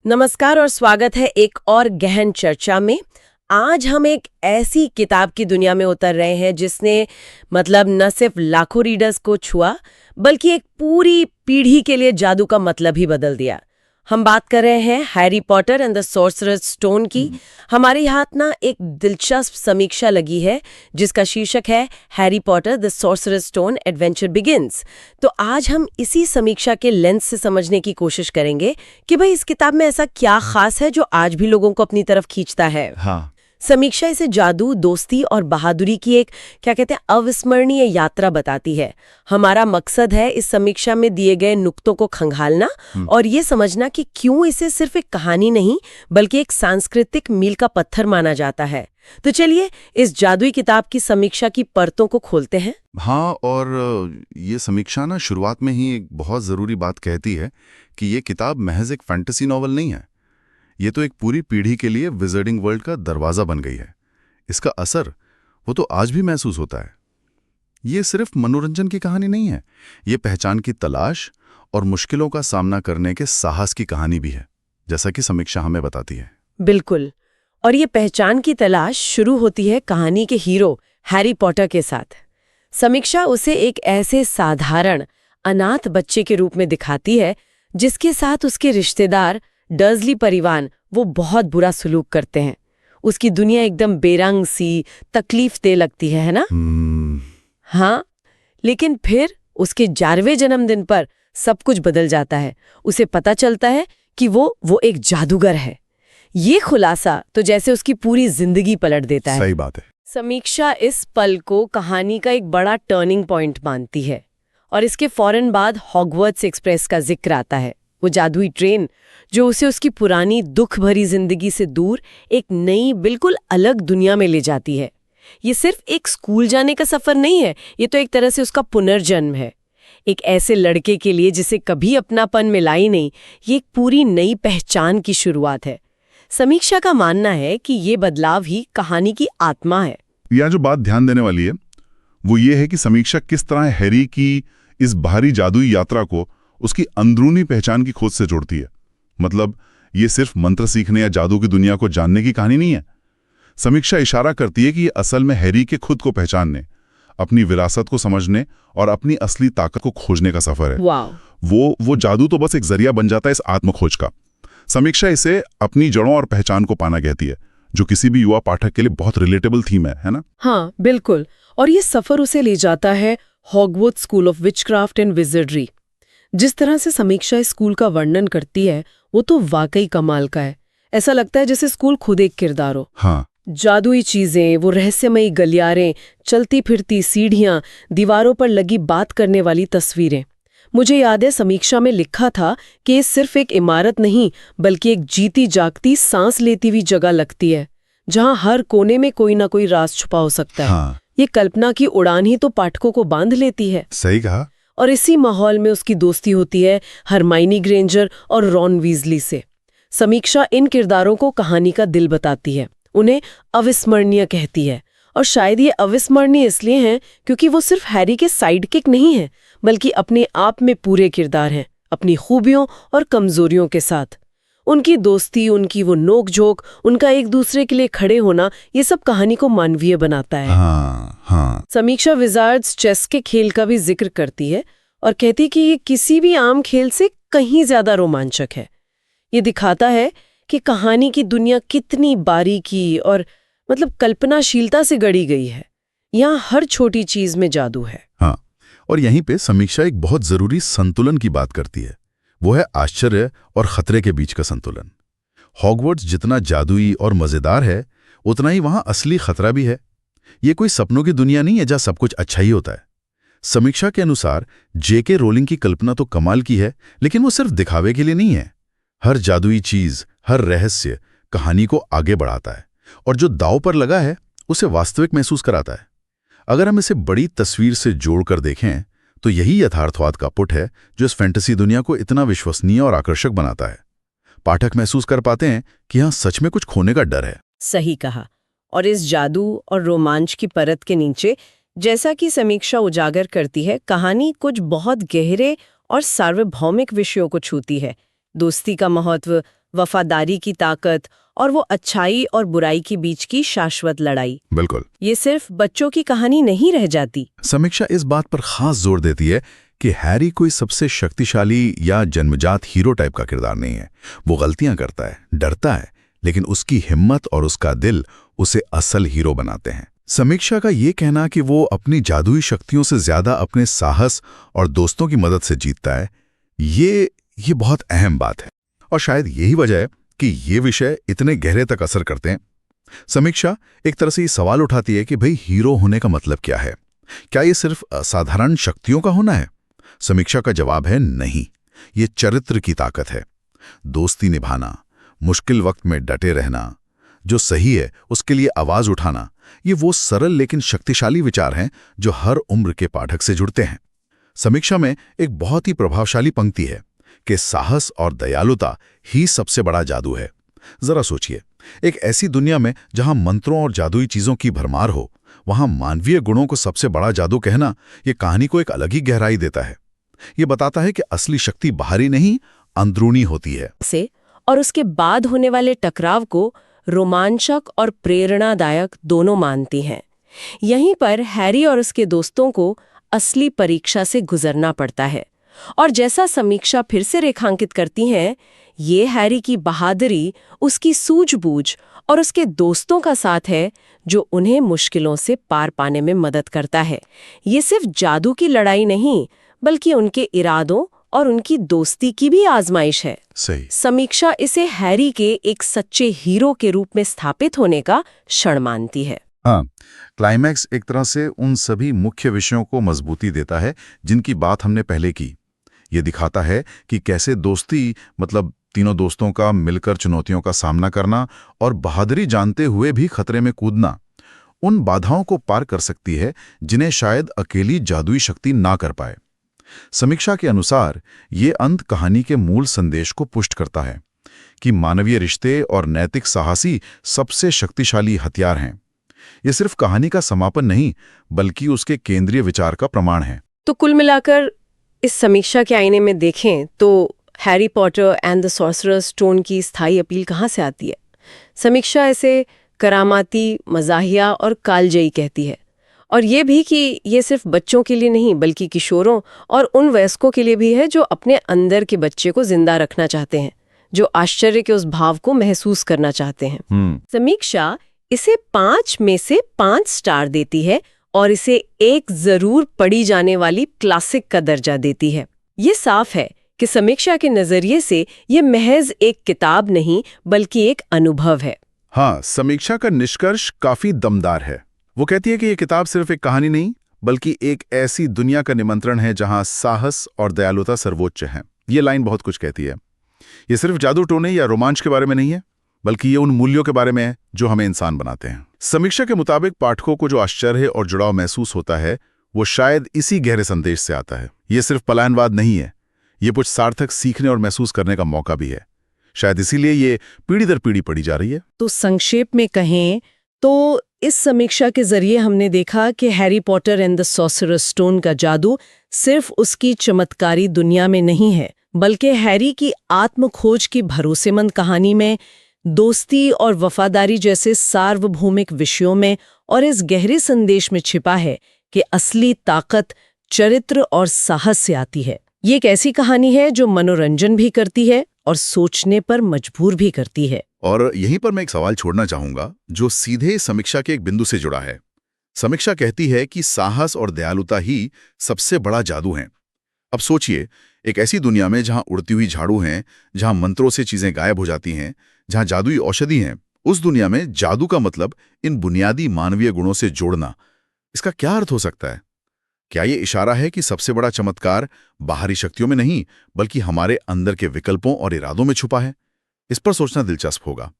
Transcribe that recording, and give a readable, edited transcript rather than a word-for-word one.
नमस्कार और स्वागत है एक और गहन चर्चा में। आज हम एक ऐसी किताब की दुनिया में उतर रहे हैं जिसने न सिर्फ लाखों रीडर्स को छुआ बल्कि एक पूरी पीढ़ी के लिए जादू का मतलब ही बदल दिया। हम बात कर रहे हैं Harry Potter and the sorcerer's stone की। हमारे हाथ एक दिलचस्प समीक्षा लगी है जिसका शीर्षक है Harry Potter the sorcerer's stone adventure begins. तो आज हम इसी समीक्षा के लेंस से समझने की कोशिश करेंगे कि भाई इस किताब में ऐसा क्या खास है जो आज भी लोगों को अपनी तरफ खींचता है। हाँ। समीक्षा इसे जादू, दोस्ती और बहादुरी की एक अविस्मरणीय यात्रा बताती है। हमारा मकसद है इस समीक्षा में दिए गए नुक्तों को खंगालना और ये समझना कि क्यों इसे सिर्फ एक कहानी नहीं बल्कि एक सांस्कृतिक मील का पत्थर माना जाता है। तो चलिए इस जादुई किताब की समीक्षा की परतों को खोलते हैं। हाँ, और ये समीक्षा शुरुआत में ही एक बहुत ज़रूरी बात कहती है कि ये किताब महज एक फैंटेसी नॉवल नहीं है। ये तो एक पूरी पीढ़ी के लिए विज़र्डिंग वर्ल्ड का दरवाज़ा बन गई है। इसका असर वो तो आज भी महसूस होता है। ये सिर्फ मनोरंजन की कहानी नहीं है, ये पहचान की तलाश और मुश्किलों का सामना करने के साहस की कहानी भी है, जैसा कि समीक्षा हमें बताती है। बिल्कुल। और ये पहचान की तलाश शुरू होती है कहानी के हीरो हैरी पॉटर के साथ। समीक्षा उसे एक ऐसे साधारण अनाथ बच्चे के रूप में दिखाती है जिसके साथ उसके रिश्तेदार डर्सली परिवार वो बहुत बुरा सलूक करते हैं। उसकी दुनिया एकदम बेरंग सी, तकलीफ दे लगती है ना? हाँ, लेकिन फिर उसके 11वें जन्मदिन पर सब कुछ बदल जाता है। उसे पता चलता है कि वो एक जादूगर है। ये खुलासा तो जैसे उसकी पूरी जिंदगी पलट देता है। सही बात है। समीक्षा इस पल को कहानी का एक बड़ा टर्निंग पॉइंट मानती है और इसके फौरन बाद हॉगवर्ट्स एक्सप्रेस का जिक्र आता है। वो जादुई ट्रेन जो उसे उसकी पुरानी दुख भरी जिंदगी से दूर एक नई बिल्कुल अलग दुनिया में ले जाती है। ये सिर्फ एक स्कूल जाने का सफर नहीं है, ये तो एक तरह से उसका पुनर्जन्म है। एक ऐसे लड़के के लिए जिसे कभी अपनापन मिला ही नहीं, ये एक पूरी नई पहचान की शुरुआत है। समीक्षा का मानना है कि ये बदलाव ही कहानी की आत्मा है। यह जो बात ध्यान देने वाली है वो ये है कि समीक्षा किस तरह हैरी की इस बाहरी जादुई यात्रा को उसकी अंदरूनी पहचान की खोज से जोड़ती है। मतलब ये सिर्फ मंत्र सीखने या जादू की दुनिया को जानने की कहानी नहीं है। समीक्षा इशारा करती है कि ये असल में हैरी के खुद को पहचानने, अपनी विरासत को समझने और अपनी असली ताकत को खोजने का सफर है। वो जादू तो बस एक जरिया बन जाता है इस आत्मखोज का। समीक्षा इसे अपनी जड़ों और पहचान को पाना कहती है, जो किसी भी युवा पाठक के लिए बहुत रिलेटेबल थीम है ना? हाँ, बिल्कुल। और ये सफर उसे ले जाता है Hogwarts school of witchcraft and विजर्डरी। जिस तरह से समीक्षा इस स्कूल का वर्णन करती है वो तो वाकई कमाल का है। ऐसा लगता है जैसे स्कूल खुद एक किरदार हो। हाँ। जादुई चीजें, वो रहस्यमयी गलियारें, चलती फिरती सीढ़ियां, दीवारों पर लगी बात करने वाली तस्वीरें। मुझे याद है समीक्षा में लिखा था कि ये सिर्फ एक इमारत नहीं बल्कि एक जीती जागती सांस लेती हुई जगह लगती है जहां हर कोने में कोई ना कोई राज छुपा हो सकता है। हाँ। ये कल्पना की उड़ान ही तो पाठकों को बांध लेती है। सही कहा। और इसी माहौल में उसकी दोस्ती होती है हरमाइनी ग्रेंजर और रॉन वीजली से। समीक्षा इन किरदारों को कहानी का दिल बताती है, उन्हें अविस्मरणीय कहती है। और शायद ये अविस्मरणीय इसलिए हैं क्योंकि वो सिर्फ हैरी के साइडकिक नहीं हैं बल्कि अपने आप में पूरे किरदार हैं, अपनी खूबियों और कमजोरियों के साथ। उनकी दोस्ती, उनकी वो नोक-झोंक, उनका एक दूसरे के लिए खड़े होना, ये सब कहानी को मानवीय बनाता है। हाँ। समीक्षा विजार्ड्स चेस के खेल का भी जिक्र करती है और कहती है कि ये किसी भी आम खेल से कहीं ज्यादा रोमांचक है। ये दिखाता है कि कहानी की दुनिया कितनी बारीकी और कल्पनाशीलता से गढ़ी गई है। यहाँ हर छोटी चीज में जादू है। हाँ, और यहीं पे समीक्षा एक बहुत जरूरी संतुलन की बात करती है। वो है आश्चर्य और खतरे के बीच का संतुलन। हॉगवर्ट्स जितना जादुई और मजेदार है उतना ही वहां असली खतरा भी है। ये कोई सपनों की दुनिया नहीं है जहां सब कुछ अच्छा ही होता है। समीक्षा के अनुसार जेके रोलिंग की कल्पना तो कमाल की है, लेकिन वो सिर्फ दिखावे के लिए नहीं है। हर जादुई चीज, हर रहस्य कहानी को आगे बढ़ाता है और जो दांव पर लगा है उसे वास्तविक महसूस कराता है। अगर हम इसे बड़ी तस्वीर से जोड़कर देखें तो यही यथार्थवाद का पुट है जो इस फैंटेसी दुनिया को इतना विश्वसनीय और आकर्षक बनाता है। पाठक महसूस कर पाते हैं कि यहाँ सच में कुछ खोने का डर है। सही कहा। और इस जादू और रोमांच की परत के नीचे, जैसा कि समीक्षा उजागर करती है, कहानी कुछ बहुत गहरे और सार्वभौमिक विषयों को छूती है। दोस्ती का महत्व, वफादारी की ताकत और वो अच्छाई और बुराई के बीच की शाश्वत लड़ाई। बिल्कुल। ये सिर्फ बच्चों की कहानी नहीं रह जाती। समीक्षा इस बात पर खास जोर देती है कि हैरी कोई सबसे शक्तिशाली या जन्मजात हीरो टाइप का किरदार नहीं है। वो गलतियां करता है, डरता है, लेकिन उसकी हिम्मत और उसका दिल उसे असल हीरो बनाते हैं। समीक्षा का ये कहना कि वो अपनी जादुई शक्तियों से ज्यादा अपने साहस और दोस्तों की मदद से जीतता है, ये बहुत अहम बात है और शायद यही वजह है कि ये विषय इतने गहरे तक असर करते हैं। समीक्षा एक तरह से ये सवाल उठाती है कि भाई हीरो होने का मतलब क्या है? क्या ये सिर्फ असाधारण शक्तियों का होना है? समीक्षा का जवाब है नहीं, ये चरित्र की ताकत है। दोस्ती निभाना, मुश्किल वक्त में डटे रहना, जो सही है उसके लिए आवाज उठाना, ये वो सरल लेकिन शक्तिशाली विचार हैं जो हर उम्र के पाठक से जुड़ते हैं। समीक्षा में एक बहुत ही प्रभावशाली पंक्ति है कि साहस और दयालुता ही सबसे बड़ा जादू है। जरा सोचिए, एक ऐसी दुनिया में जहां मंत्रों और जादुई चीजों की भरमार हो, वहां मानवीय गुणों को सबसे बड़ा जादू कहना ये कहानी को एक अलग ही गहराई देता है। ये बताता है कि असली शक्ति बाहरी नहीं, अंदरूनी होती है। और उसके बाद होने वाले टकराव को रोमांचक और प्रेरणादायक दोनों मानती हैं। यहीं पर हैरी और उसके दोस्तों को असली परीक्षा से गुजरना पड़ता है। और जैसा समीक्षा फिर से रेखांकित करती हैं, ये हैरी की बहादुरी, उसकी सूझबूझ और उसके दोस्तों का साथ है जो उन्हें मुश्किलों से पार पाने में मदद करता है। ये सिर्फ जादू की लड़ाई नहीं, बल्कि उनके इरादों और उनकी दोस्ती की भी आजमाइश है। सही। समीक्षा इसे हैरी के एक सच्चे हीरो के रूप में स्थापित होने का क्षण मानती है। हाँ, क्लाइमैक्स एक तरह से उन सभी मुख्य विषयों को मजबूती देता है जिनकी बात हमने पहले की। ये दिखाता है कि कैसे दोस्ती, मतलब तीनों दोस्तों का मिलकर चुनौतियों का सामना करना और बहादुरी जानते हुए भी खतरे में कूदना, उन बाधाओं को पार कर सकती है जिन्हें शायद अकेली जादुई शक्ति ना कर पाए। समीक्षा के अनुसार ये अंत कहानी के मूल संदेश को पुष्ट करता है कि मानवीय रिश्ते और नैतिक साहसी सबसे शक्तिशाली हथियार हैं। ये सिर्फ कहानी का समापन नहीं, बल्कि उसके केंद्रीय विचार का प्रमाण है। तो कुल मिलाकर इस समीक्षा के आईने में देखें तो Harry Potter and the sorcerers stone की स्थायी अपील कहाँ से आती है? समीक्षा इसे करामाती, मजाहिया और कालजयी कहती है, और ये भी कि ये सिर्फ बच्चों के लिए नहीं बल्कि किशोरों और उन वयस्कों के लिए भी है जो अपने अंदर के बच्चे को जिंदा रखना चाहते हैं, जो आश्चर्य के उस भाव को महसूस करना चाहते हैं। समीक्षा इसे 5 में से 5 स्टार देती है और इसे एक जरूर पढ़ी जाने वाली क्लासिक का दर्जा देती है। ये साफ है कि समीक्षा के नजरिए से ये महज एक किताब नहीं बल्कि एक अनुभव है। हाँ, समीक्षा का निष्कर्ष काफी दमदार है। वो कहती है कि ये किताब सिर्फ एक कहानी नहीं, बल्कि एक ऐसी दुनिया का निमंत्रण है जहां साहस और दयालुता सर्वोच्च हैं। ये लाइन बहुत कुछ कहती है। ये सिर्फ जादू टोने या रोमांच के बारे में नहीं है, बल्कि ये उन मूल्यों के बारे में है जो हमें इंसान बनाते हैं। समीक्षा के मुताबिक पाठकों को जो आश्चर्य और जुड़ाव महसूस होता है, वो शायद इसी गहरे संदेश से आता है। ये सिर्फ पलायनवाद नहीं है, ये कुछ सार्थक सीखने और महसूस करने का मौका भी है। शायद इसीलिए ये पीढ़ी दर पीढ़ी पढ़ी जा रही है। तो संक्षेप में कहें तो इस समीक्षा के जरिए हमने देखा कि Harry Potter and the sorcerers stone का जादू सिर्फ उसकी चमत्कारी दुनिया में नहीं है, बल्कि हैरी की आत्मखोज की भरोसेमंद कहानी में, दोस्ती और वफादारी जैसे सार्वभौमिक विषयों में और इस गहरे संदेश में छिपा है कि असली ताकत चरित्र और साहस से आती है। ये एक ऐसी कहानी है जो मनोरंजन भी करती है और सोचने पर मजबूर भी करती है। और यहीं पर मैं एक सवाल छोड़ना चाहूंगा जो सीधे समीक्षा के एक बिंदु से जुड़ा है। समीक्षा कहती है कि साहस और दयालुता ही सबसे बड़ा जादू है। अब सोचिए, एक ऐसी दुनिया में जहां उड़ती हुई झाड़ू हैं, जहां मंत्रों से चीजें गायब हो जाती हैं, जहां जादुई औषधि हैं, उस दुनिया में जादू का मतलब इन बुनियादी मानवीय गुणों से जोड़ना। इसका क्या अर्थ हो सकता है? क्या ये इशारा है कि सबसे बड़ा चमत्कार बाहरी शक्तियों में नहीं, बल्कि हमारे अंदर के विकल्पों और इरादों में छुपा है? इस पर सोचना दिलचस्प होगा।